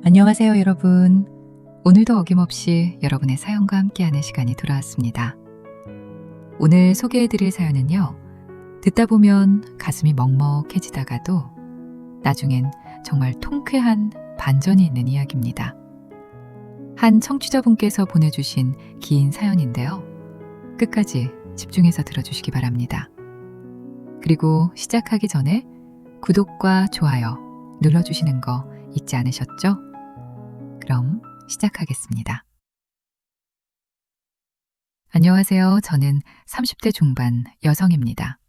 안녕하세요, 여러분. 오늘도 어김없이 여러분의 사연과 함께하는 시간이 돌아왔습니다. 오늘 소개해드릴 사연은요, 듣다 보면 가슴이 먹먹해지다가도 나중엔 정말 통쾌한 반전이 있는 이야기입니다. 한 청취자분께서 보내주신 긴 사연인데요. 끝까지 집중해서 들어주시기 바랍니다. 그리고 시작하기 전에 구독과 좋아요 눌러주시는 거 잊지 않으셨죠? 그럼 시작하겠습니다. 안녕하세요. 저는 30대 중반 여성입니다.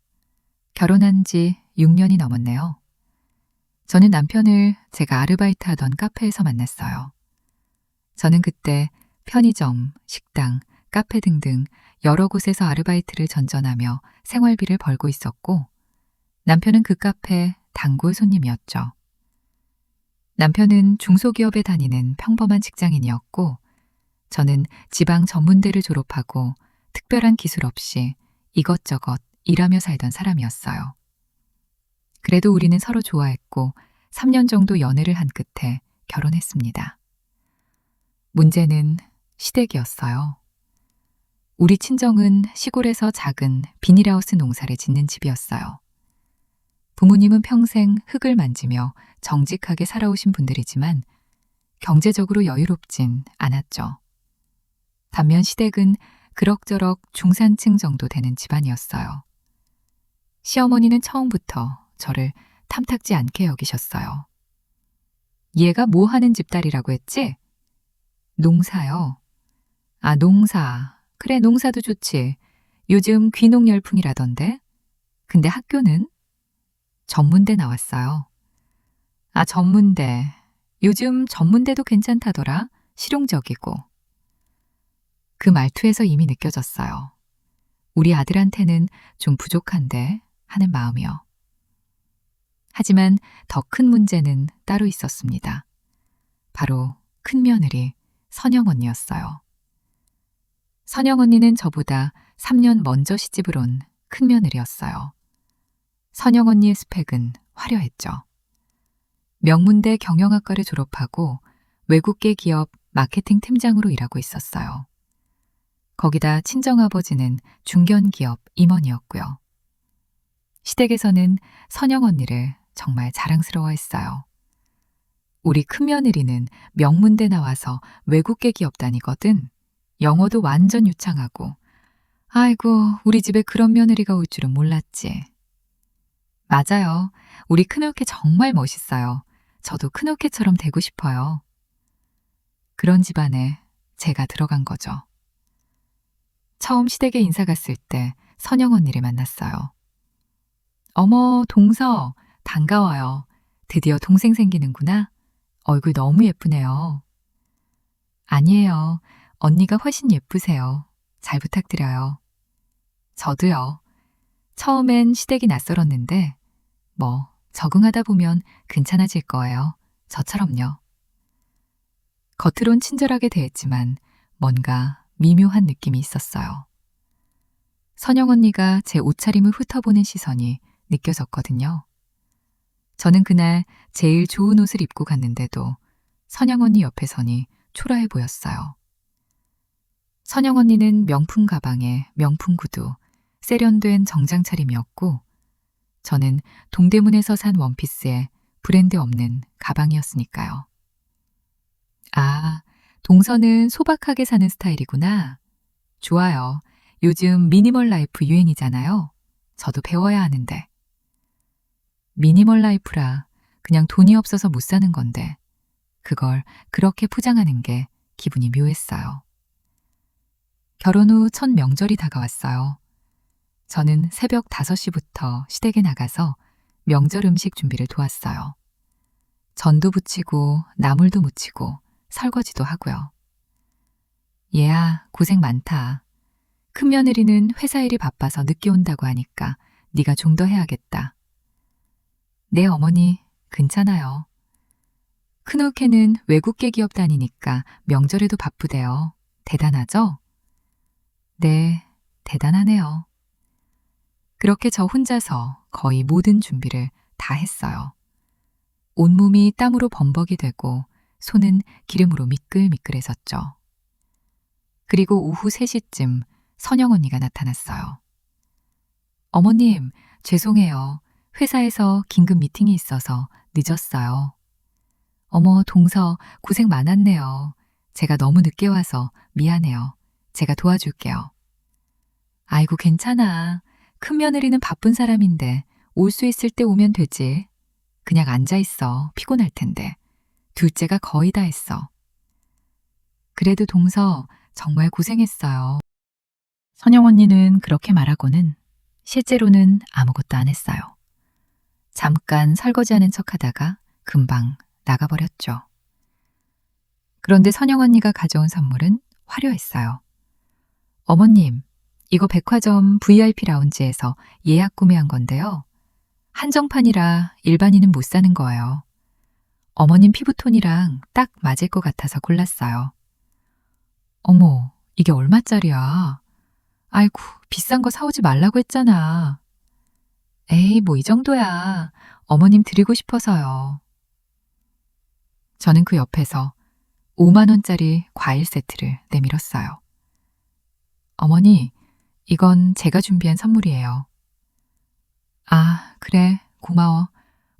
결혼한 지 6년이 넘었네요. 저는 남편을 제가 아르바이트하던 카페에서 만났어요. 저는 그때 편의점, 식당, 카페 등등 여러 곳에서 아르바이트를 전전하며 생활비를 벌고 있었고, 남편은 그 카페 단골 손님이었죠. 남편은 중소기업에 다니는 평범한 직장인이었고, 저는 지방 전문대를 졸업하고 특별한 기술 없이 이것저것 일하며 살던 사람이었어요. 그래도 우리는 서로 좋아했고 3년 정도 연애를 한 끝에 결혼했습니다. 문제는 시댁이었어요. 우리 친정은 시골에서 작은 비닐하우스 농사를 짓는 집이었어요. 부모님은 평생 흙을 만지며 정직하게 살아오신 분들이지만 경제적으로 여유롭진 않았죠. 반면 시댁은 그럭저럭 중산층 정도 되는 집안이었어요. 시어머니는 처음부터 저를 탐탁지 않게 여기셨어요. 얘가 뭐 하는 집딸이라고 했지? 농사요. 아, 농사. 그래, 농사도 좋지. 요즘 귀농 열풍이라던데. 근데 학교는? 전문대 나왔어요. 아, 전문대. 요즘 전문대도 괜찮다더라. 실용적이고. 그 말투에서 이미 느껴졌어요. 우리 아들한테는 좀 부족한데 하는 마음이요. 하지만 더 큰 문제는 따로 있었습니다. 바로 큰며느리 선영 언니였어요. 선영 언니는 저보다 3년 먼저 시집을 온 큰며느리였어요. 선영 언니의 스펙은 화려했죠. 명문대 경영학과를 졸업하고 외국계 기업 마케팅 팀장으로 일하고 있었어요. 거기다 친정아버지는 중견기업 임원이었고요. 시댁에서는 선영 언니를 정말 자랑스러워했어요. 우리 큰며느리는 명문대 나와서 외국계 기업 다니거든. 영어도 완전 유창하고. 아이고, 우리 집에 그런 며느리가 올 줄은 몰랐지. 맞아요. 우리 큰올케 정말 멋있어요. 저도 큰올케처럼 되고 싶어요. 그런 집안에 제가 들어간 거죠. 처음 시댁에 인사 갔을 때 선영 언니를 만났어요. 어머, 동서, 반가워요. 드디어 동생 생기는구나. 얼굴 너무 예쁘네요. 아니에요. 언니가 훨씬 예쁘세요. 잘 부탁드려요. 저도요. 처음엔 시댁이 낯설었는데 적응하다 보면 괜찮아질 거예요. 저처럼요. 겉으론 친절하게 대했지만 뭔가 미묘한 느낌이 있었어요. 선영 언니가 제 옷차림을 훑어보는 시선이 느껴졌거든요. 저는 그날 제일 좋은 옷을 입고 갔는데도 선영 언니 옆에 서니 초라해 보였어요. 선영 언니는 명품 가방에 명품 구두, 세련된 정장 차림이었고, 저는 동대문에서 산 원피스에 브랜드 없는 가방이었으니까요. 아, 동서는 소박하게 사는 스타일이구나. 좋아요. 요즘 미니멀 라이프 유행이잖아요. 저도 배워야 하는데. 미니멀 라이프라 그냥 돈이 없어서 못 사는 건데 그걸 그렇게 포장하는 게 기분이 묘했어요. 결혼 후 첫 명절이 다가왔어요. 저는 새벽 5시부터 시댁에 나가서 명절 음식 준비를 도왔어요. 전도 부치고 나물도 무치고 설거지도 하고요. 얘야, 고생 많다. 큰며느리는 회사 일이 바빠서 늦게 온다고 하니까 네가 좀 더 해야겠다. 네, 어머니, 괜찮아요. 큰올케는 외국계 기업 다니니까 명절에도 바쁘대요. 대단하죠? 네, 대단하네요. 그렇게 저 혼자서 거의 모든 준비를 다 했어요. 온몸이 땀으로 범벅이 되고 손은 기름으로 미끌미끌해졌죠. 그리고 오후 3시쯤 선영 언니가 나타났어요. 어머님, 죄송해요. 회사에서 긴급 미팅이 있어서 늦었어요. 어머, 동서, 고생 많았네요. 제가 너무 늦게 와서 미안해요. 제가 도와줄게요. 아이고, 괜찮아. 큰 며느리는 바쁜 사람인데 올 수 있을 때 오면 되지. 그냥 앉아있어. 피곤할 텐데. 둘째가 거의 다 했어. 그래도 동서, 정말 고생했어요. 선영 언니는 그렇게 말하고는 실제로는 아무것도 안 했어요. 잠깐 설거지하는 척하다가 금방 나가버렸죠. 그런데 선영 언니가 가져온 선물은 화려했어요. 어머님, 이거 백화점 VIP 라운지에서 예약 구매한 건데요. 한정판이라 일반인은 못 사는 거예요. 어머님 피부톤이랑 딱 맞을 것 같아서 골랐어요. 어머, 이게 얼마짜리야? 아이고, 비싼 거 사오지 말라고 했잖아. 에이, 뭐 이 정도야. 어머님 드리고 싶어서요. 저는 그 옆에서 5만 원짜리 과일 세트를 내밀었어요. 어머니, 이건 제가 준비한 선물이에요. 아, 그래, 고마워.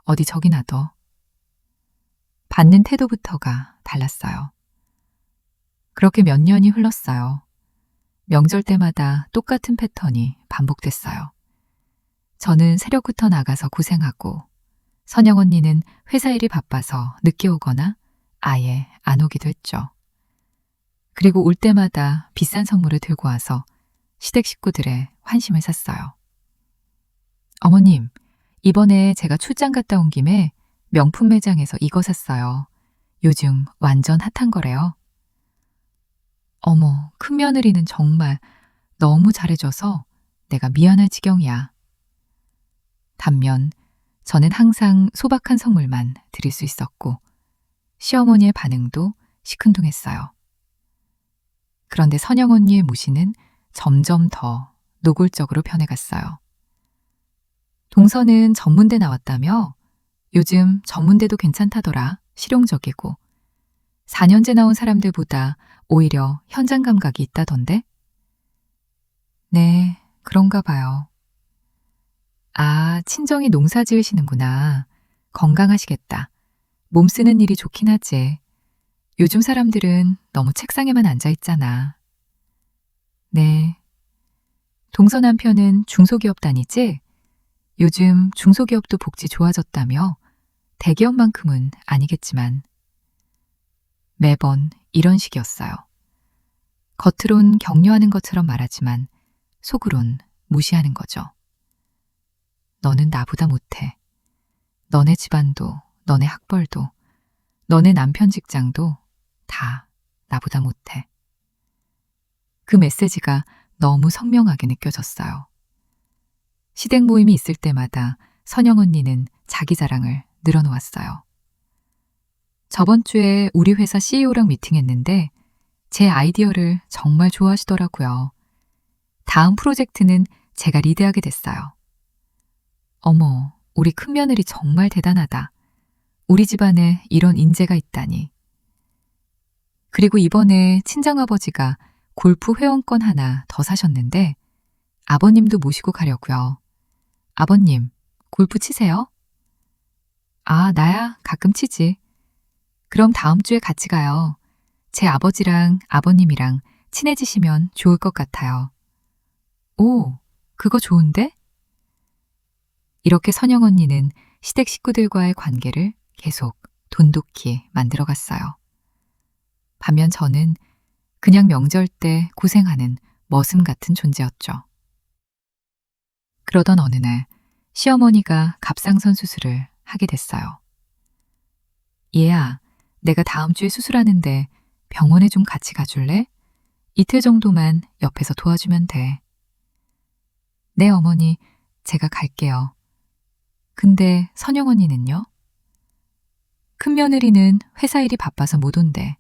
어디 저기 놔둬. 받는 태도부터가 달랐어요. 그렇게 몇 년이 흘렀어요. 명절 때마다 똑같은 패턴이 반복됐어요. 저는 새벽부터 나가서 고생하고 선영 언니는 회사 일이 바빠서 늦게 오거나 아예 안 오기도 했죠. 그리고 올 때마다 비싼 선물을 들고 와서 시댁 식구들의 환심을 샀어요. 어머님, 이번에 제가 출장 갔다 온 김에 명품 매장에서 이거 샀어요. 요즘 완전 핫한 거래요. 어머, 큰며느리는 정말 너무 잘해줘서 내가 미안할 지경이야. 단면 저는 항상 소박한 선물만 드릴 수 있었고 시어머니의 반응도 시큰둥했어요. 그런데 선영 언니의 모시는 점점 더 노골적으로 변해갔어요. 동서는 전문대 나왔다며? 요즘 전문대도 괜찮다더라. 실용적이고. 4년제 나온 사람들보다 오히려 현장 감각이 있다던데? 네, 그런가 봐요. 아, 친정이 농사 지으시는구나. 건강하시겠다. 몸 쓰는 일이 좋긴 하지. 요즘 사람들은 너무 책상에만 앉아 있잖아. 네. 동서 남편은 중소기업 다니지? 요즘 중소기업도 복지 좋아졌다며? 대기업만큼은 아니겠지만. 매번 이런 식이었어요. 겉으론 격려하는 것처럼 말하지만 속으론 무시하는 거죠. 너는 나보다 못해. 너네 집안도, 너네 학벌도, 너네 남편 직장도 다 나보다 못해. 그 메시지가 너무 선명하게 느껴졌어요. 시댁 모임이 있을 때마다 선영 언니는 자기 자랑을 늘어놓았어요. 저번 주에 우리 회사 CEO랑 미팅했는데 제 아이디어를 정말 좋아하시더라고요. 다음 프로젝트는 제가 리드하게 됐어요. 어머, 우리 큰며느리 정말 대단하다. 우리 집안에 이런 인재가 있다니. 그리고 이번에 친정아버지가 골프 회원권 하나 더 사셨는데 아버님도 모시고 가려고요. 아버님, 골프 치세요? 아, 나야 가끔 치지. 그럼 다음 주에 같이 가요. 제 아버지랑 아버님이랑 친해지시면 좋을 것 같아요. 오, 그거 좋은데? 이렇게 선영 언니는 시댁 식구들과의 관계를 계속 돈독히 만들어갔어요. 반면 저는 그냥 명절 때 고생하는 머슴 같은 존재였죠. 그러던 어느 날 시어머니가 갑상선 수술을 하게 됐어요. 얘야, 내가 다음 주에 수술하는데 병원에 좀 같이 가줄래? 이틀 정도만 옆에서 도와주면 돼. 네, 어머니, 제가 갈게요. 근데 선영 언니는요? 큰며느리는 회사 일이 바빠서 못 온대.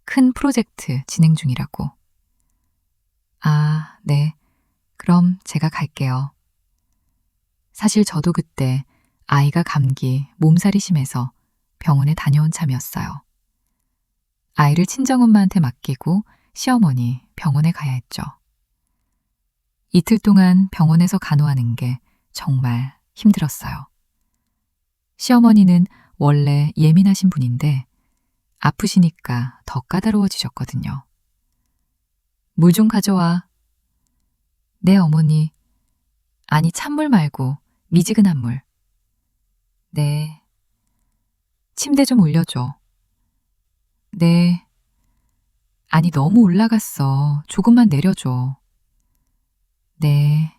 큰 프로젝트 진행 중이라고. 아, 네. 그럼 제가 갈게요. 사실 저도 그때 아이가 감기, 몸살이 심해서 병원에 다녀온 참이었어요. 아이를 친정엄마한테 맡기고 시어머니 병원에 가야 했죠. 이틀 동안 병원에서 간호하는 게 정말 힘들었어요. 시어머니는 원래 예민하신 분인데 아프시니까 더 까다로워지셨거든요. 물 좀 가져와. 네, 어머니. 아니, 찬물 말고 미지근한 물. 네. 침대 좀 올려줘. 네. 아니, 너무 올라갔어. 조금만 내려줘. 네.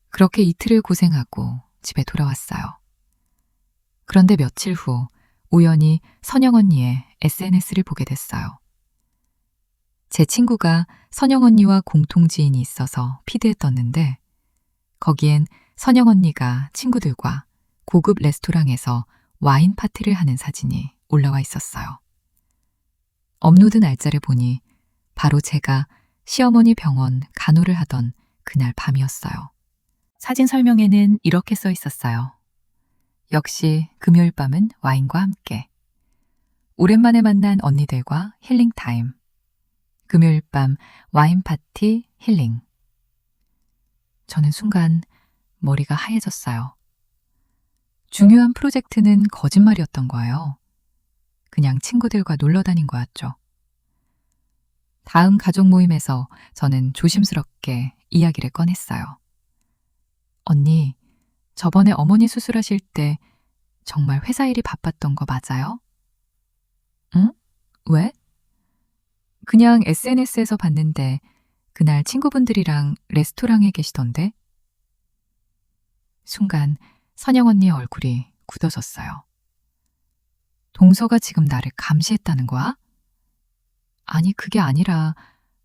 그렇게 이틀을 고생하고 집에 돌아왔어요. 그런데 며칠 후 우연히 선영 언니의 SNS를 보게 됐어요. 제 친구가 선영 언니와 공통 지인이 있어서 피드에 떴는데 거기엔 선영 언니가 친구들과 고급 레스토랑에서 와인 파티를 하는 사진이 올라와 있었어요. 업로드 날짜를 보니 바로 제가 시어머니 병원 간호를 하던 그날 밤이었어요. 사진 설명에는 이렇게 써 있었어요. 역시 금요일 밤은 와인과 함께. 오랜만에 만난 언니들과 힐링 타임. 금요일 밤 와인 파티 힐링. 저는 순간 머리가 하얘졌어요. 중요한 프로젝트는 거짓말이었던 거예요. 그냥 친구들과 놀러 다닌 거였죠. 다음 가족 모임에서 저는 조심스럽게 이야기를 꺼냈어요. 언니, 저번에 어머니 수술하실 때 정말 회사 일이 바빴던 거 맞아요? 응? 왜? 그냥 SNS에서 봤는데 그날 친구분들이랑 레스토랑에 계시던데? 순간 선영 언니의 얼굴이 굳어졌어요. 동서가 지금 나를 감시했다는 거야? 아니, 그게 아니라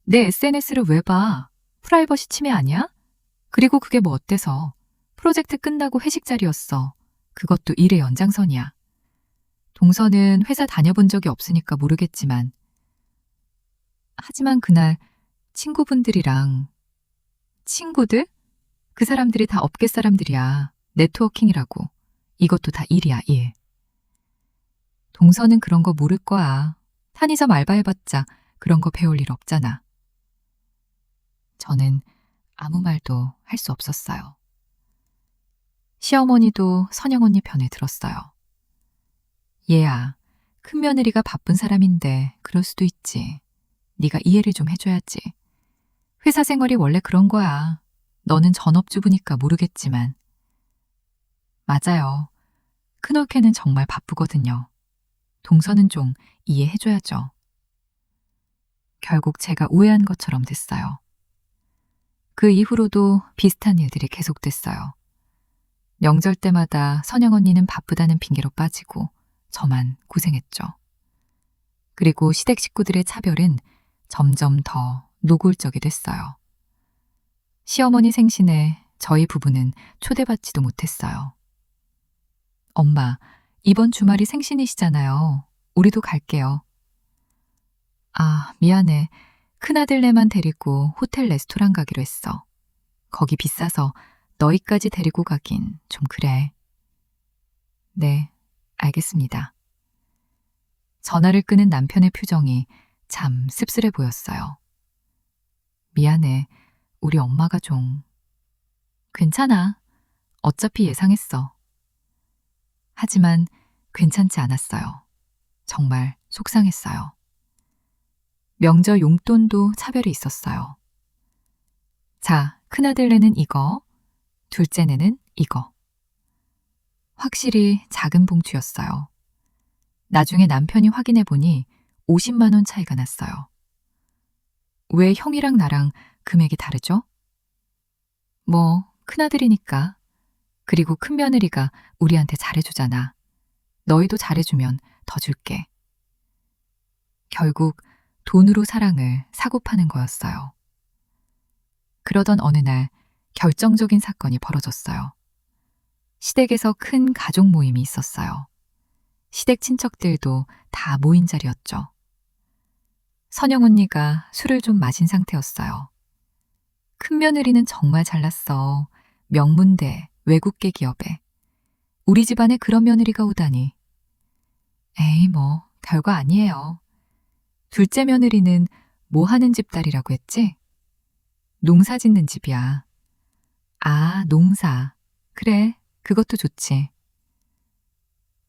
내 SNS를 왜 봐? 프라이버시 침해 아니야? 그리고 그게 뭐 어때서? 프로젝트 끝나고 회식 자리였어. 그것도 일의 연장선이야. 동서는 회사 다녀본 적이 없으니까 모르겠지만 하지만 그날 친구분들이랑 친구들? 그 사람들이 다 업계 사람들이야. 네트워킹이라고. 이것도 다 일이야, 일. 동서는 그런 거 모를 거야. 편의점 알바해봤자 그런 거 배울 일 없잖아. 저는 아무 말도 할 수 없었어요. 시어머니도 선영 언니 편에 들었어요. 얘야, 큰며느리가 바쁜 사람인데 그럴 수도 있지. 네가 이해를 좀 해줘야지. 회사 생활이 원래 그런 거야. 너는 전업주부니까 모르겠지만. 맞아요. 큰올케는 정말 바쁘거든요. 동서는 좀 이해해줘야죠. 결국 제가 오해한 것처럼 됐어요. 그 이후로도 비슷한 일들이 계속됐어요. 명절 때마다 선영 언니는 바쁘다는 핑계로 빠지고 저만 고생했죠. 그리고 시댁 식구들의 차별은 점점 더 노골적이 됐어요. 시어머니 생신에 저희 부부는 초대받지도 못했어요. 엄마, 이번 주말이 생신이시잖아요. 우리도 갈게요. 아, 미안해. 큰아들네만 데리고 호텔 레스토랑 가기로 했어. 거기 비싸서 너희까지 데리고 가긴 좀 그래. 네, 알겠습니다. 전화를 끄는 남편의 표정이 참 씁쓸해 보였어요. 미안해. 우리 엄마가 좀... 괜찮아. 어차피 예상했어. 하지만 괜찮지 않았어요. 정말 속상했어요. 명절 용돈도 차별이 있었어요. 자, 큰아들네는 이거, 둘째네는 이거. 확실히 작은 봉투였어요. 나중에 남편이 확인해 보니 50만 원 차이가 났어요. 왜 형이랑 나랑 금액이 다르죠? 뭐, 큰아들이니까. 그리고 큰며느리가 우리한테 잘해주잖아. 너희도 잘해주면 더 줄게. 결국 돈으로 사랑을 사고 파는 거였어요. 그러던 어느 날 결정적인 사건이 벌어졌어요. 시댁에서 큰 가족 모임이 있었어요. 시댁 친척들도 다 모인 자리였죠. 선영 언니가 술을 좀 마신 상태였어요. 큰며느리는 정말 잘났어. 명문대, 외국계 기업에. 우리 집안에 그런 며느리가 오다니. 에이, 뭐 별거 아니에요. 둘째 며느리는 뭐 하는 집 딸이라고 했지? 농사 짓는 집이야. 아, 농사. 그래, 그것도 좋지.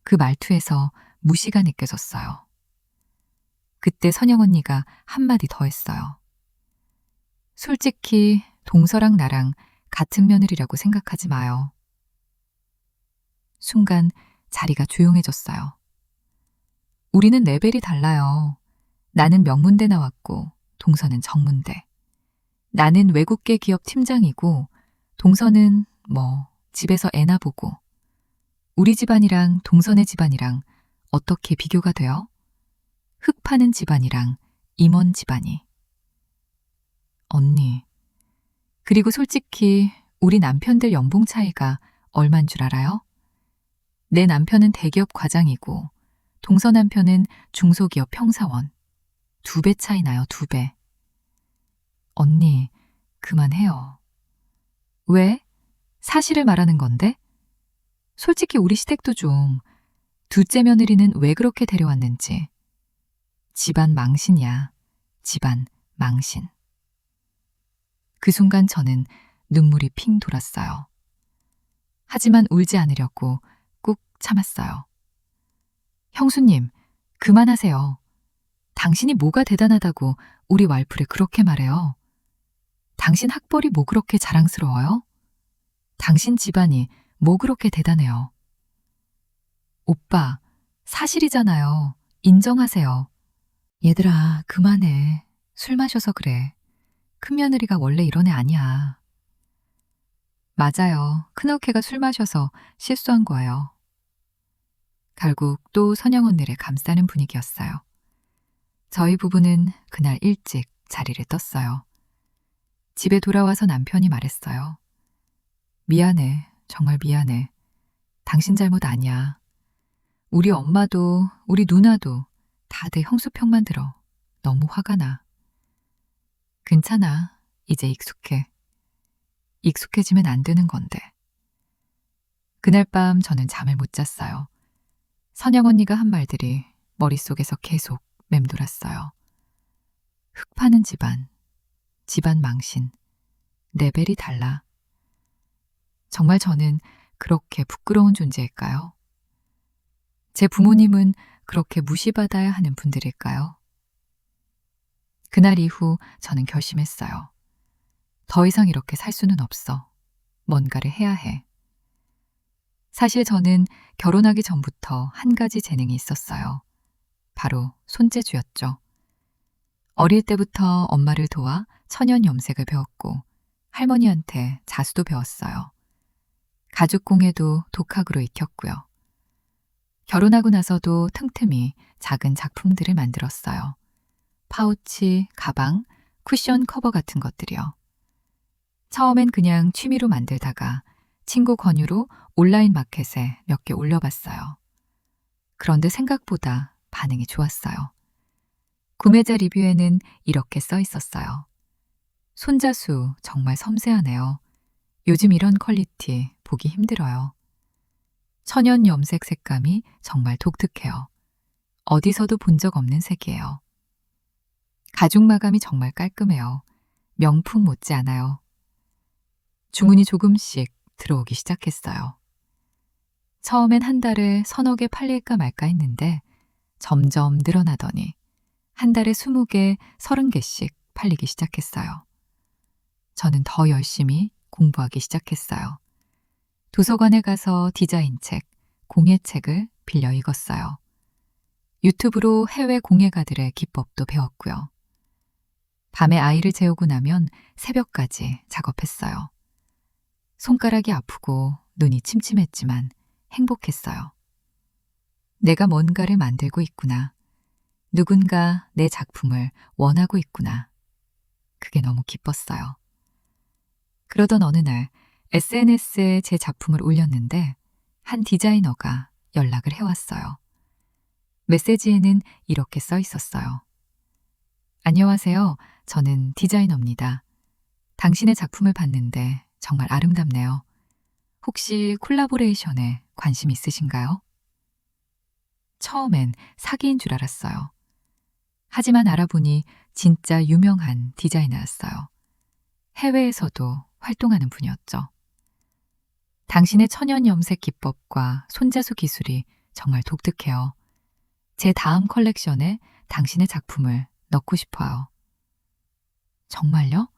그 말투에서 무시가 느껴졌어요. 그때 선영 언니가 한마디 더 했어요. 솔직히 동서랑 나랑 같은 며느리라고 생각하지 마요. 순간 자리가 조용해졌어요. 우리는 레벨이 달라요. 나는 명문대 나왔고 동서는 정문대. 나는 외국계 기업 팀장이고 동서는 집에서 애나 보고. 우리 집안이랑 동서네 집안이랑 어떻게 비교가 돼요? 흙 파는 집안이랑 임원 집안이. 언니. 그리고 솔직히 우리 남편들 연봉 차이가 얼만 줄 알아요? 내 남편은 대기업 과장이고 동서 남편은 중소기업 평사원. 2배 차이 나요, 2배. 언니, 그만해요. 왜? 사실을 말하는 건데? 솔직히 우리 시댁도 좀 둘째 며느리는 왜 그렇게 데려왔는지. 집안 망신이야. 집안 망신. 그 순간 저는 눈물이 핑 돌았어요. 하지만 울지 않으려고 꾹 참았어요. 형수님, 그만하세요. 당신이 뭐가 대단하다고 우리 와이프를 그렇게 말해요? 당신 학벌이 뭐 그렇게 자랑스러워요? 당신 집안이 뭐 그렇게 대단해요? 오빠, 사실이잖아요. 인정하세요. 얘들아, 그만해. 술 마셔서 그래. 큰며느리가 원래 이런 애 아니야. 맞아요. 큰어케가 술 마셔서 실수한 거예요. 결국 또 선영 언니를 감싸는 분위기였어요. 저희 부부는 그날 일찍 자리를 떴어요. 집에 돌아와서 남편이 말했어요. 미안해. 정말 미안해. 당신 잘못 아니야. 우리 엄마도 우리 누나도 다들 형수 편만 들어. 너무 화가 나. 괜찮아. 이제 익숙해. 익숙해지면 안 되는 건데. 그날 밤 저는 잠을 못 잤어요. 선영 언니가 한 말들이 머릿속에서 계속 맴돌았어요. 흙 파는 집안, 집안 망신, 레벨이 달라. 정말 저는 그렇게 부끄러운 존재일까요? 제 부모님은 그렇게 무시받아야 하는 분들일까요? 그날 이후 저는 결심했어요. 더 이상 이렇게 살 수는 없어. 뭔가를 해야 해. 사실 저는 결혼하기 전부터 한 가지 재능이 있었어요. 바로 손재주였죠. 어릴 때부터 엄마를 도와 천연 염색을 배웠고 할머니한테 자수도 배웠어요. 가죽공예도 독학으로 익혔고요. 결혼하고 나서도 틈틈이 작은 작품들을 만들었어요. 파우치, 가방, 쿠션 커버 같은 것들이요. 처음엔 그냥 취미로 만들다가 친구 권유로 온라인 마켓에 몇 개 올려봤어요. 그런데 생각보다 반응이 좋았어요. 구매자 리뷰에는 이렇게 써 있었어요. 손자수 정말 섬세하네요. 요즘 이런 퀄리티 보기 힘들어요. 천연 염색 색감이 정말 독특해요. 어디서도 본 적 없는 색이에요. 가죽 마감이 정말 깔끔해요. 명품 못지 않아요. 주문이 조금씩 들어오기 시작했어요. 처음엔 한 달에 서너 개 팔릴까 말까 했는데 점점 늘어나더니 한 달에 20개, 30개씩 팔리기 시작했어요. 저는 더 열심히 공부하기 시작했어요. 도서관에 가서 디자인책, 공예책을 빌려 읽었어요. 유튜브로 해외 공예가들의 기법도 배웠고요. 밤에 아이를 재우고 나면 새벽까지 작업했어요. 손가락이 아프고 눈이 침침했지만 행복했어요. 내가 뭔가를 만들고 있구나. 누군가 내 작품을 원하고 있구나. 그게 너무 기뻤어요. 그러던 어느 날 SNS에 제 작품을 올렸는데 한 디자이너가 연락을 해왔어요. 메시지에는 이렇게 써 있었어요. 안녕하세요. 저는 디자이너입니다. 당신의 작품을 봤는데 정말 아름답네요. 혹시 콜라보레이션에 관심 있으신가요? 처음엔 사기인 줄 알았어요. 하지만 알아보니 진짜 유명한 디자이너였어요. 해외에서도 활동하는 분이었죠. 당신의 천연 염색 기법과 손자수 기술이 정말 독특해요. 제 다음 컬렉션에 당신의 작품을 넣고 싶어요. 정말요?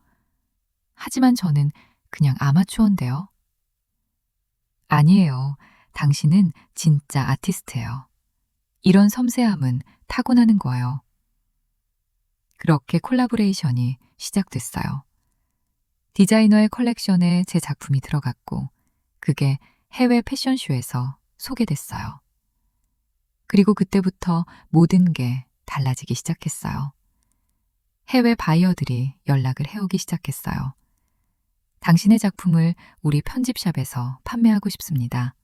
하지만 저는 그냥 아마추어인데요. 아니에요. 당신은 진짜 아티스트예요. 이런 섬세함은 타고나는 거예요. 그렇게 콜라보레이션이 시작됐어요. 디자이너의 컬렉션에 제 작품이 들어갔고, 그게 해외 패션쇼에서 소개됐어요. 그리고 그때부터 모든 게 달라지기 시작했어요. 해외 바이어들이 연락을 해오기 시작했어요. 당신의 작품을 우리 편집샵에서 판매하고 싶습니다.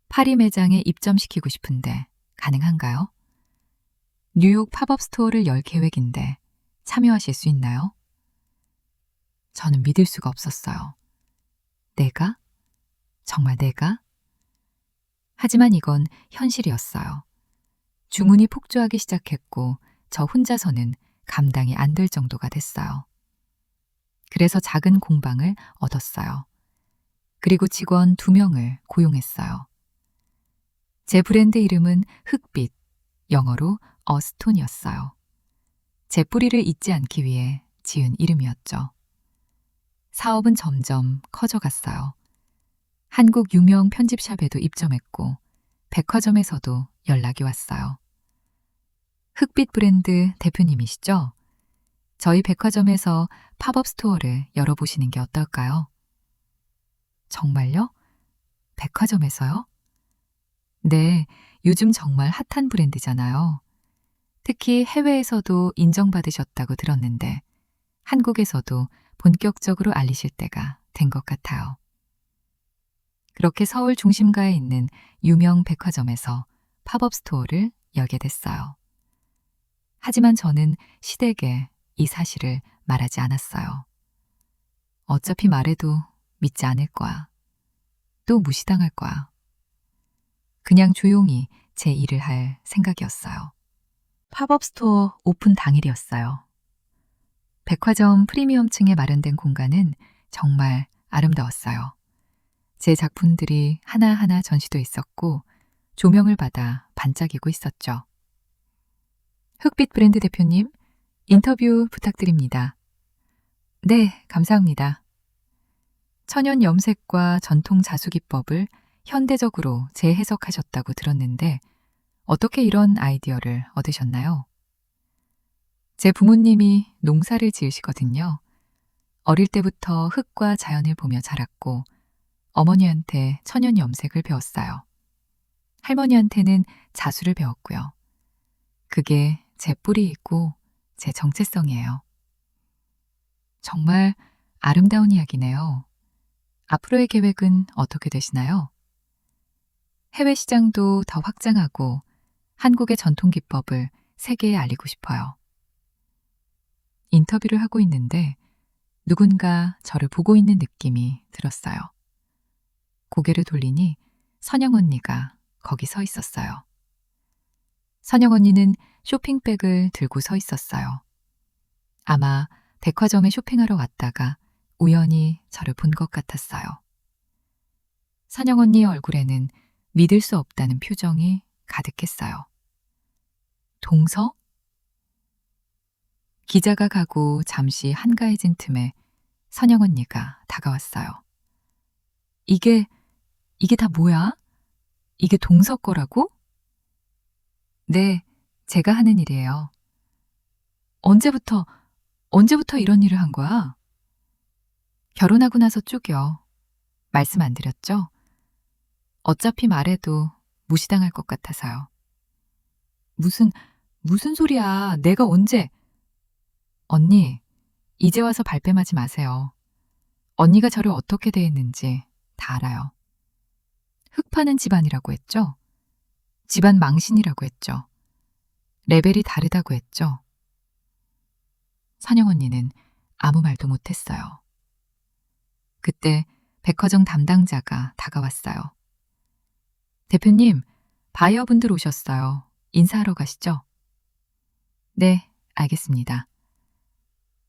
파리 매장에 입점시키고 싶은데 가능한가요? 뉴욕 팝업 스토어를 열 계획인데 참여하실 수 있나요? 저는 믿을 수가 없었어요. 내가? 정말 내가? 하지만 이건 현실이었어요. 주문이 폭주하기 시작했고 저 혼자서는 감당이 안 될 정도가 됐어요. 그래서 작은 공방을 얻었어요. 그리고 직원 2명을 고용했어요. 제 브랜드 이름은 흑빛, 영어로 어스톤이었어요. 제 뿌리를 잊지 않기 위해 지은 이름이었죠. 사업은 점점 커져갔어요. 한국 유명 편집샵에도 입점했고 백화점에서도 연락이 왔어요. 흑빛 브랜드 대표님이시죠? 저희 백화점에서 팝업 스토어를 열어보시는 게 어떨까요? 정말요? 백화점에서요? 네, 요즘 정말 핫한 브랜드잖아요. 특히 해외에서도 인정받으셨다고 들었는데 한국에서도 본격적으로 알리실 때가 된 것 같아요. 그렇게 서울 중심가에 있는 유명 백화점에서 팝업 스토어를 열게 됐어요. 하지만 저는 시댁에 이 사실을 말하지 않았어요. 어차피 말해도 믿지 않을 거야. 또 무시당할 거야. 그냥 조용히 제 일을 할 생각이었어요. 팝업 스토어 오픈 당일이었어요. 백화점 프리미엄층에 마련된 공간은 정말 아름다웠어요. 제 작품들이 하나하나 전시돼 있었고 조명을 받아 반짝이고 있었죠. 흑빛 브랜드 대표님, 인터뷰 부탁드립니다. 네, 감사합니다. 천연 염색과 전통 자수 기법을 현대적으로 재해석하셨다고 들었는데 어떻게 이런 아이디어를 얻으셨나요? 제 부모님이 농사를 지으시거든요. 어릴 때부터 흙과 자연을 보며 자랐고 어머니한테 천연 염색을 배웠어요. 할머니한테는 자수를 배웠고요. 그게 제 뿌리이고 제 정체성이에요. 정말 아름다운 이야기네요. 앞으로의 계획은 어떻게 되시나요? 해외 시장도 더 확장하고 한국의 전통 기법을 세계에 알리고 싶어요. 인터뷰를 하고 있는데 누군가 저를 보고 있는 느낌이 들었어요. 고개를 돌리니 선영 언니가 거기 서 있었어요. 선영 언니는 쇼핑백을 들고 서 있었어요. 아마 백화점에 쇼핑하러 왔다가 우연히 저를 본 것 같았어요. 선영 언니의 얼굴에는 믿을 수 없다는 표정이 가득했어요. 동서? 기자가 가고 잠시 한가해진 틈에 선영 언니가 다가왔어요. 이게 다 뭐야? 이게 동서 거라고? 네, 제가 하는 일이에요. 언제부터 이런 일을 한 거야? 결혼하고 나서 쭉이요. 말씀 안 드렸죠? 어차피 말해도 무시당할 것 같아서요. 무슨 소리야. 내가 언제? 언니, 이제 와서 발뺌하지 마세요. 언니가 저를 어떻게 대했는지 다 알아요. 흙 파는 집안이라고 했죠? 집안 망신이라고 했죠? 레벨이 다르다고 했죠? 선영 언니는 아무 말도 못했어요. 그때 백화점 담당자가 다가왔어요. 대표님, 바이어분들 오셨어요. 인사하러 가시죠? 네, 알겠습니다.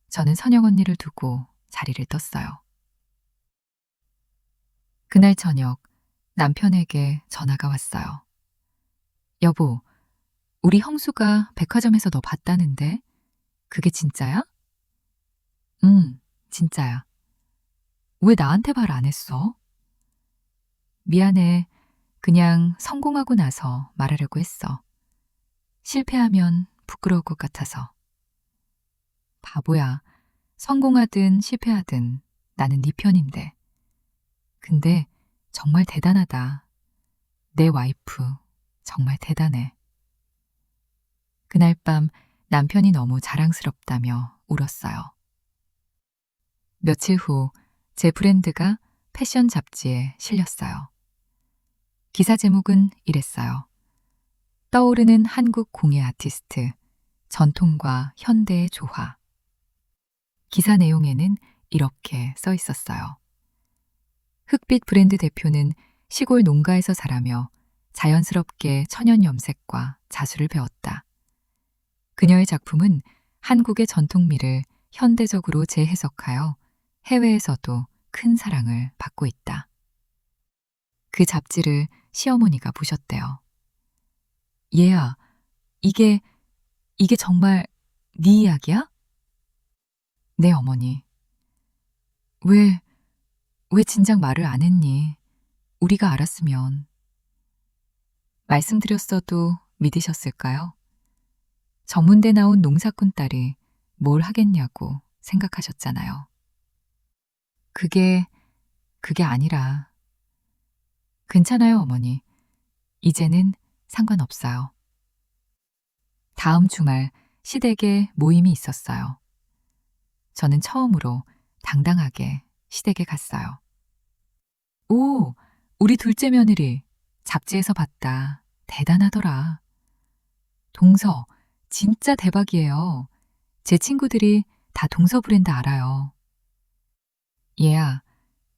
저는 선영 언니를 두고 자리를 떴어요. 그날 저녁 남편에게 전화가 왔어요. 여보, 우리 형수가 백화점에서 너 봤다는데 그게 진짜야? 진짜야. 왜 나한테 말 안 했어? 미안해. 그냥 성공하고 나서 말하려고 했어. 실패하면 부끄러울 것 같아서. 바보야. 성공하든 실패하든 나는 네 편인데. 근데 정말 대단하다. 내 와이프 정말 대단해. 그날 밤 남편이 너무 자랑스럽다며 울었어요. 며칠 후 제 브랜드가 패션 잡지에 실렸어요. 기사 제목은 이랬어요. 떠오르는 한국 공예 아티스트, 전통과 현대의 조화. 기사 내용에는 이렇게 써 있었어요. 흑빛 브랜드 대표는 시골 농가에서 자라며 자연스럽게 천연 염색과 자수를 배웠다. 그녀의 작품은 한국의 전통미를 현대적으로 재해석하여 해외에서도 큰 사랑을 받고 있다. 그 잡지를 시어머니가 보셨대요. 얘야, 이게 정말 네 이야기야? 네, 어머니. 왜, 왜 진작 말을 안 했니? 우리가 알았으면. 말씀드렸어도 믿으셨을까요? 전문대 나온 농사꾼 딸이 뭘 하겠냐고 생각하셨잖아요. 그게 아니라. 괜찮아요, 어머니. 이제는 상관없어요. 다음 주말 시댁에 모임이 있었어요. 저는 처음으로 당당하게 시댁에 갔어요. 오, 우리 둘째 며느리 잡지에서 봤다. 대단하더라. 동서, 진짜 대박이에요. 제 친구들이 다 동서 브랜드 알아요. 얘야,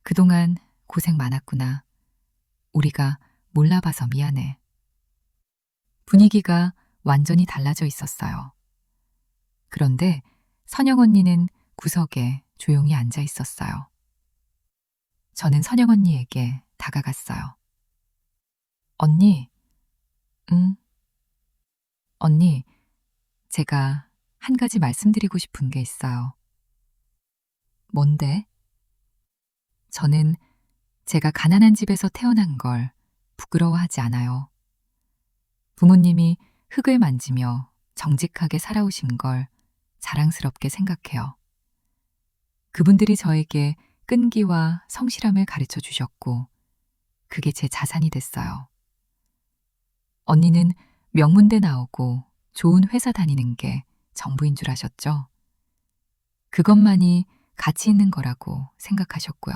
그동안 고생 많았구나. 우리가 몰라봐서 미안해. 분위기가 완전히 달라져 있었어요. 그런데 선영 언니는 구석에 조용히 앉아 있었어요. 저는 선영 언니에게 다가갔어요. 언니, 응? 언니, 제가 한 가지 말씀드리고 싶은 게 있어요. 뭔데? 저는 제가 가난한 집에서 태어난 걸 부끄러워하지 않아요. 부모님이 흙을 만지며 정직하게 살아오신 걸 자랑스럽게 생각해요. 그분들이 저에게 끈기와 성실함을 가르쳐 주셨고, 그게 제 자산이 됐어요. 언니는 명문대 나오고 좋은 회사 다니는 게 전부인 줄 아셨죠? 그것만이 가치 있는 거라고 생각하셨고요.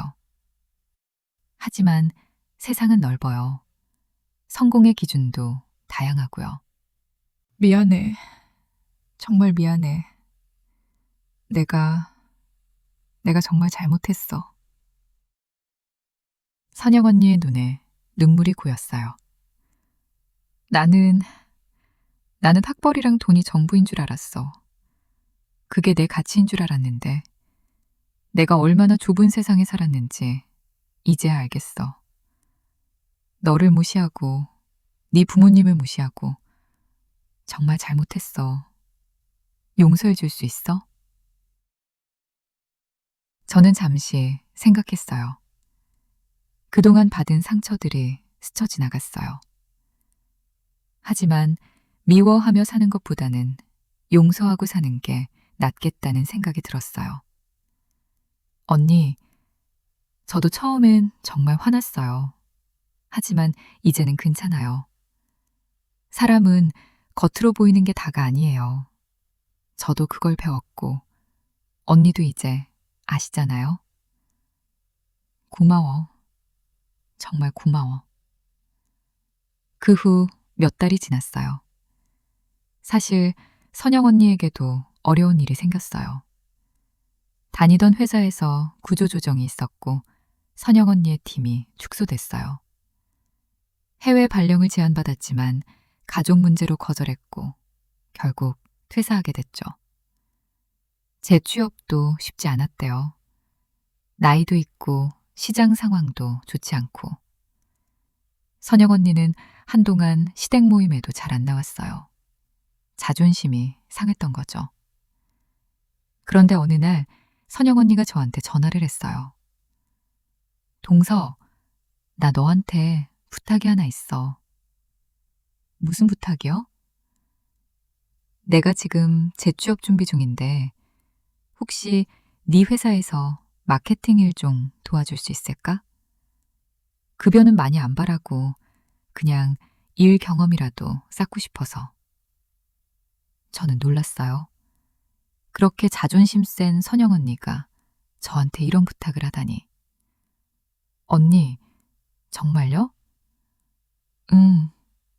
하지만 세상은 넓어요. 성공의 기준도 다양하고요. 미안해. 정말 미안해. 내가 정말 잘못했어. 선영 언니의 눈에 눈물이 고였어요. 나는 학벌이랑 돈이 전부인 줄 알았어. 그게 내 가치인 줄 알았는데 내가 얼마나 좁은 세상에 살았는지 이제야 알겠어. 너를 무시하고 네 부모님을 무시하고 정말 잘못했어. 용서해 줄 수 있어? 저는 잠시 생각했어요. 그동안 받은 상처들이 스쳐 지나갔어요. 하지만 미워하며 사는 것보다는 용서하고 사는 게 낫겠다는 생각이 들었어요. 언니, 저도 처음엔 정말 화났어요. 하지만 이제는 괜찮아요. 사람은 겉으로 보이는 게 다가 아니에요. 저도 그걸 배웠고, 언니도 이제 아시잖아요. 고마워. 정말 고마워. 그 후 몇 달이 지났어요. 사실 선영 언니에게도 어려운 일이 생겼어요. 다니던 회사에서 구조조정이 있었고 선영 언니의 팀이 축소됐어요. 해외 발령을 제안받았지만 가족 문제로 거절했고 결국 퇴사하게 됐죠. 재취업도 쉽지 않았대요. 나이도 있고 시장 상황도 좋지 않고. 선영 언니는 한동안 시댁 모임에도 잘 안 나왔어요. 자존심이 상했던 거죠. 그런데 어느 날 선영 언니가 저한테 전화를 했어요. 동서, 나 너한테 부탁이 하나 있어. 무슨 부탁이요? 내가 지금 재취업 준비 중인데 혹시 네 회사에서 마케팅 일 좀 도와줄 수 있을까? 급여는 많이 안 바라고 그냥 일 경험이라도 쌓고 싶어서. 저는 놀랐어요. 그렇게 자존심 센 선영 언니가 저한테 이런 부탁을 하다니. 언니, 정말요? 응,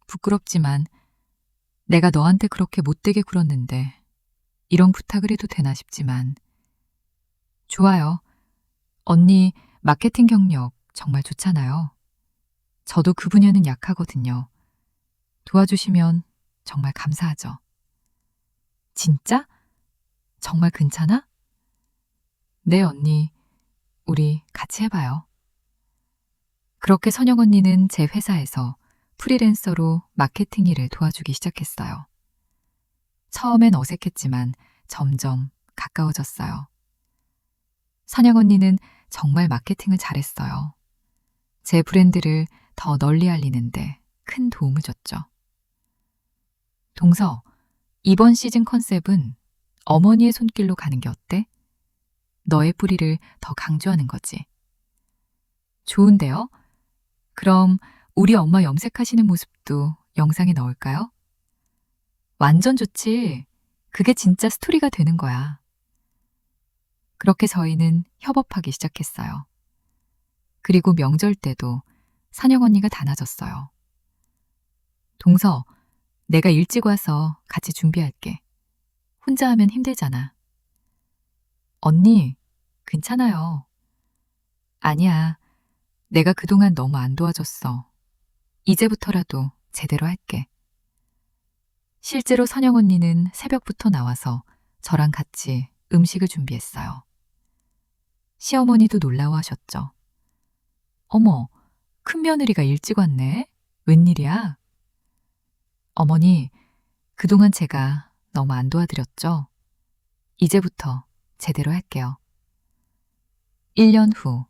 부끄럽지만 내가 너한테 그렇게 못되게 굴었는데 이런 부탁을 해도 되나 싶지만. 좋아요. 언니 마케팅 경력 정말 좋잖아요. 저도 그 분야는 약하거든요. 도와주시면 정말 감사하죠. 진짜? 정말 괜찮아? 네, 언니. 우리 같이 해봐요. 그렇게 선영 언니는 제 회사에서 프리랜서로 마케팅 일을 도와주기 시작했어요. 처음엔 어색했지만 점점 가까워졌어요. 선영 언니는 정말 마케팅을 잘했어요. 제 브랜드를 더 널리 알리는데 큰 도움을 줬죠. 동서, 이번 시즌 컨셉은 어머니의 손길로 가는 게 어때? 너의 뿌리를 더 강조하는 거지. 좋은데요? 그럼 우리 엄마 염색하시는 모습도 영상에 넣을까요? 완전 좋지. 그게 진짜 스토리가 되는 거야. 그렇게 저희는 협업하기 시작했어요. 그리고 명절 때도 산영 언니가 다 나섰어요. 동서, 내가 일찍 와서 같이 준비할게. 혼자 하면 힘들잖아. 언니, 괜찮아요. 아니야. 내가 그동안 너무 안 도와줬어. 이제부터라도 제대로 할게. 실제로 선영 언니는 새벽부터 나와서 저랑 같이 음식을 준비했어요. 시어머니도 놀라워하셨죠. 어머, 큰며느리가 일찍 왔네. 웬일이야? 어머니, 그동안 제가 너무 안 도와드렸죠? 이제부터 제대로 할게요. 1년 후,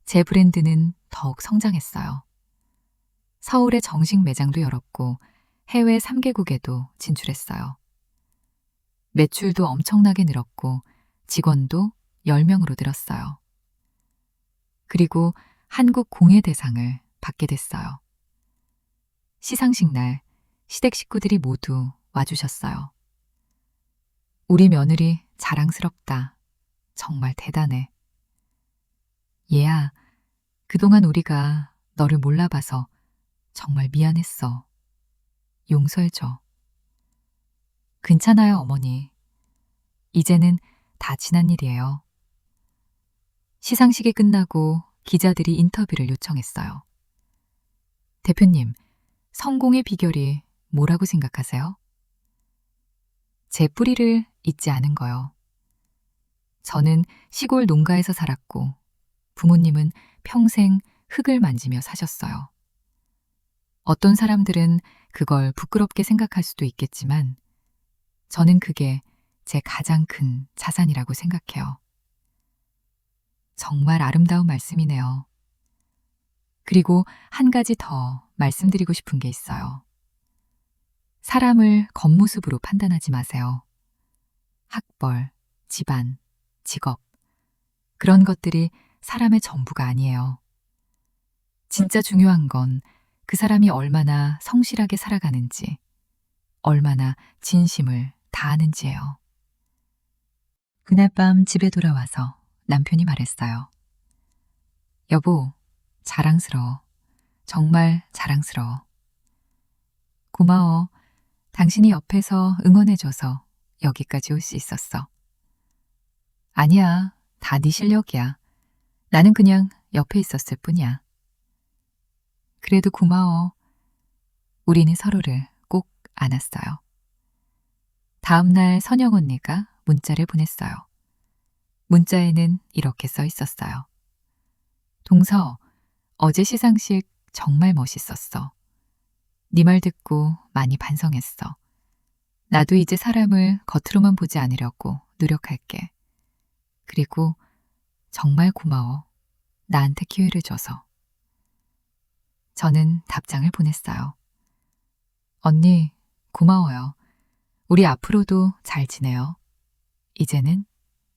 제 브랜드는 더욱 성장했어요. 서울에 정식 매장도 열었고 해외 3개국에도 진출했어요. 매출도 엄청나게 늘었고 직원도 10명으로 늘었어요. 그리고 한국 공예대상을 받게 됐어요. 시상식 날 시댁 식구들이 모두 와주셨어요. 우리 며느리 자랑스럽다. 정말 대단해. 얘야, 그동안 우리가 너를 몰라봐서 정말 미안했어. 용서해줘. 괜찮아요, 어머니. 이제는 다 지난 일이에요. 시상식이 끝나고 기자들이 인터뷰를 요청했어요. 대표님, 성공의 비결이 뭐라고 생각하세요? 제 뿌리를 잊지 않은 거요. 저는 시골 농가에서 살았고 부모님은 평생 흙을 만지며 사셨어요. 어떤 사람들은 그걸 부끄럽게 생각할 수도 있겠지만 저는 그게 제 가장 큰 자산이라고 생각해요. 정말 아름다운 말씀이네요. 그리고 한 가지 더 말씀드리고 싶은 게 있어요. 사람을 겉모습으로 판단하지 마세요. 학벌, 집안, 직업, 그런 것들이 사람의 전부가 아니에요. 진짜 중요한 건 그 사람이 얼마나 성실하게 살아가는지, 얼마나 진심을 다하는지예요. 그날 밤 집에 돌아와서 남편이 말했어요. 여보, 자랑스러워. 정말 자랑스러워. 고마워. 당신이 옆에서 응원해줘서 여기까지 올 수 있었어. 아니야, 다 네 실력이야. 나는 그냥 옆에 있었을 뿐이야. 그래도 고마워. 우리는 서로를 꼭 안았어요. 다음 날 선영 언니가 문자를 보냈어요. 문자에는 이렇게 써 있었어요. 동서, 어제 시상식 정말 멋있었어. 네 말 듣고 많이 반성했어. 나도 이제 사람을 겉으로만 보지 않으려고 노력할게. 그리고 정말 고마워. 나한테 기회를 줘서. 저는 답장을 보냈어요. 언니, 고마워요. 우리 앞으로도 잘 지내요. 이제는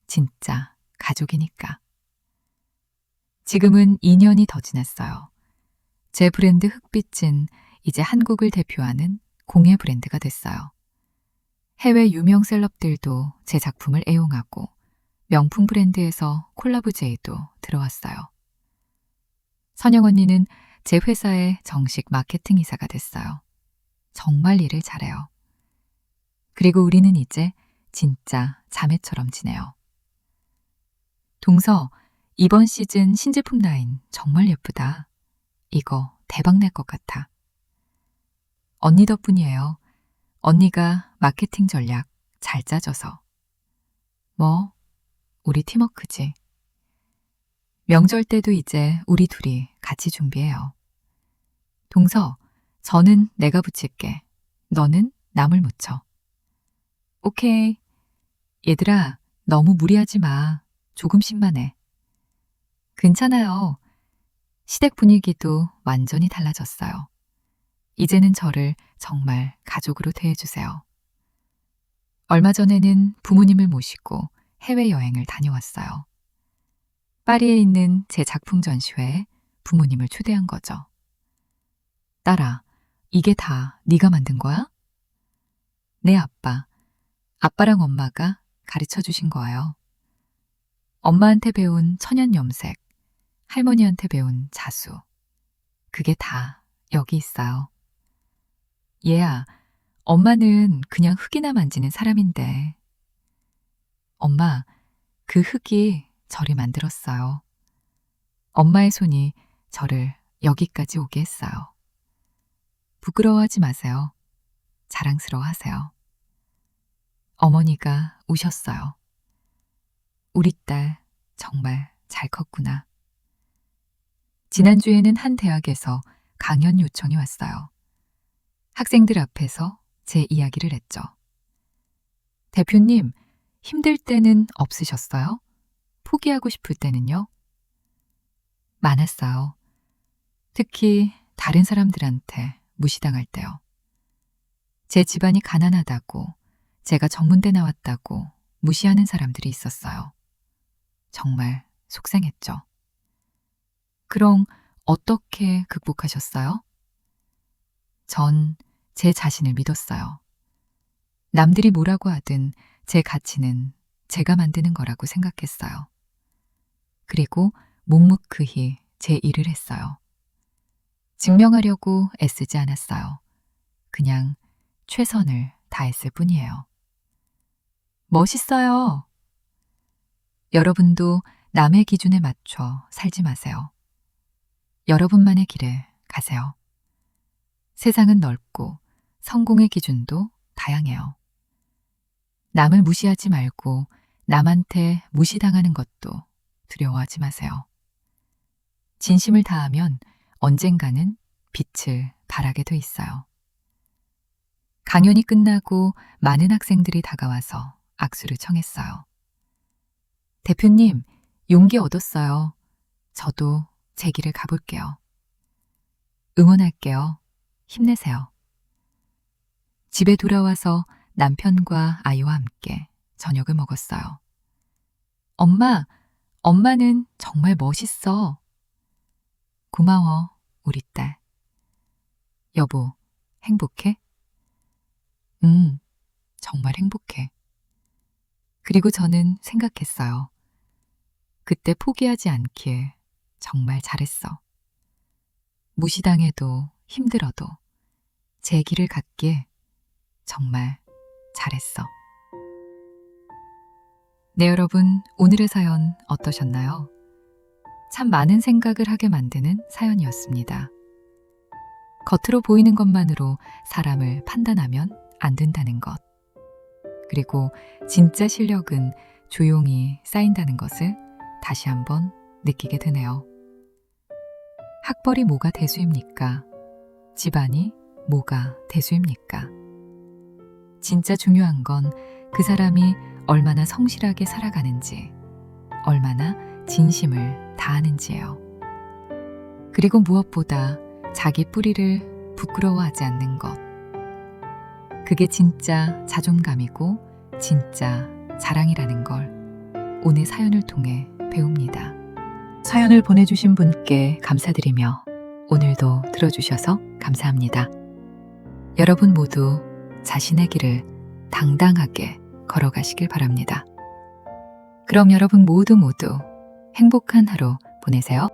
진짜 가족이니까. 지금은 2년이 더 지났어요. 제 브랜드 흑빛은 이제 한국을 대표하는 공예 브랜드가 됐어요. 해외 유명 셀럽들도 제 작품을 애용하고 명품 브랜드에서 콜라보 제의도 들어왔어요. 선영 언니는 제 회사의 정식 마케팅 이사가 됐어요. 정말 일을 잘해요. 그리고 우리는 이제 진짜 자매처럼 지내요. 동서, 이번 시즌 신제품 라인 정말 예쁘다. 이거 대박 날 것 같아. 언니 덕분이에요. 언니가 마케팅 전략 잘 짜줘서. 뭐, 우리 팀워크지. 명절 때도 이제 우리 둘이 같이 준비해요. 동서, 저는 내가 붙일게. 너는 나물 묻혀. 오케이. 얘들아, 너무 무리하지 마. 조금씩만 해. 괜찮아요. 시댁 분위기도 완전히 달라졌어요. 이제는 저를 정말 가족으로 대해주세요. 얼마 전에는 부모님을 모시고 해외여행을 다녀왔어요. 파리에 있는 제 작품 전시회에 부모님을 초대한 거죠. 딸아, 이게 다 네가 만든 거야? 네, 아빠. 아빠랑 엄마가 가르쳐 주신 거예요. 엄마한테 배운 천연 염색, 할머니한테 배운 자수. 그게 다 여기 있어요. 얘야, 엄마는 그냥 흙이나 만지는 사람인데. 엄마, 그 흙이 저를 만들었어요. 엄마의 손이 저를 여기까지 오게 했어요. 부끄러워하지 마세요. 자랑스러워하세요. 어머니가 우셨어요. 우리 딸 정말 잘 컸구나. 지난주에는 한 대학에서 강연 요청이 왔어요. 학생들 앞에서 제 이야기를 했죠. 대표님, 힘들 때는 없으셨어요? 포기하고 싶을 때는요? 많았어요. 특히 다른 사람들한테 무시당할 때요. 제 집안이 가난하다고, 제가 전문대 나왔다고 무시하는 사람들이 있었어요. 정말 속상했죠. 그럼 어떻게 극복하셨어요? 전 제 자신을 믿었어요. 남들이 뭐라고 하든 제 가치는 제가 만드는 거라고 생각했어요. 그리고 묵묵히 제 일을 했어요. 증명하려고 애쓰지 않았어요. 그냥 최선을 다했을 뿐이에요. 멋있어요. 여러분도 남의 기준에 맞춰 살지 마세요. 여러분만의 길을 가세요. 세상은 넓고 성공의 기준도 다양해요. 남을 무시하지 말고 남한테 무시당하는 것도 두려워하지 마세요. 진심을 다하면 언젠가는 빛을 발하게 돼 있어요. 강연이 끝나고 많은 학생들이 다가와서 악수를 청했어요. 대표님, 용기 얻었어요. 저도 제 길을 가볼게요. 응원할게요. 힘내세요. 집에 돌아와서 남편과 아이와 함께 저녁을 먹었어요. 엄마는 정말 멋있어. 고마워, 우리 딸. 여보, 행복해? 정말 행복해. 그리고 저는 생각했어요. 그때 포기하지 않길 정말 잘했어. 무시당해도 힘들어도 제 길을 갔기에 정말 잘했어. 네, 여러분, 오늘의 사연 어떠셨나요? 참 많은 생각을 하게 만드는 사연이었습니다. 겉으로 보이는 것만으로 사람을 판단하면 안 된다는 것. 그리고 진짜 실력은 조용히 쌓인다는 것을 다시 한번 느끼게 되네요. 학벌이 뭐가 대수입니까? 집안이 뭐가 대수입니까? 진짜 중요한 건 그 사람이 얼마나 성실하게 살아가는지, 얼마나 진심을 다하는지예요. 그리고 무엇보다 자기 뿌리를 부끄러워하지 않는 것. 그게 진짜 자존감이고 진짜 자랑이라는 걸 오늘 사연을 통해 배웁니다. 사연을 보내주신 분께 감사드리며 오늘도 들어주셔서 감사합니다. 여러분 모두 자신의 길을 당당하게 걸어가시길 바랍니다. 그럼 여러분 모두 행복한 하루 보내세요.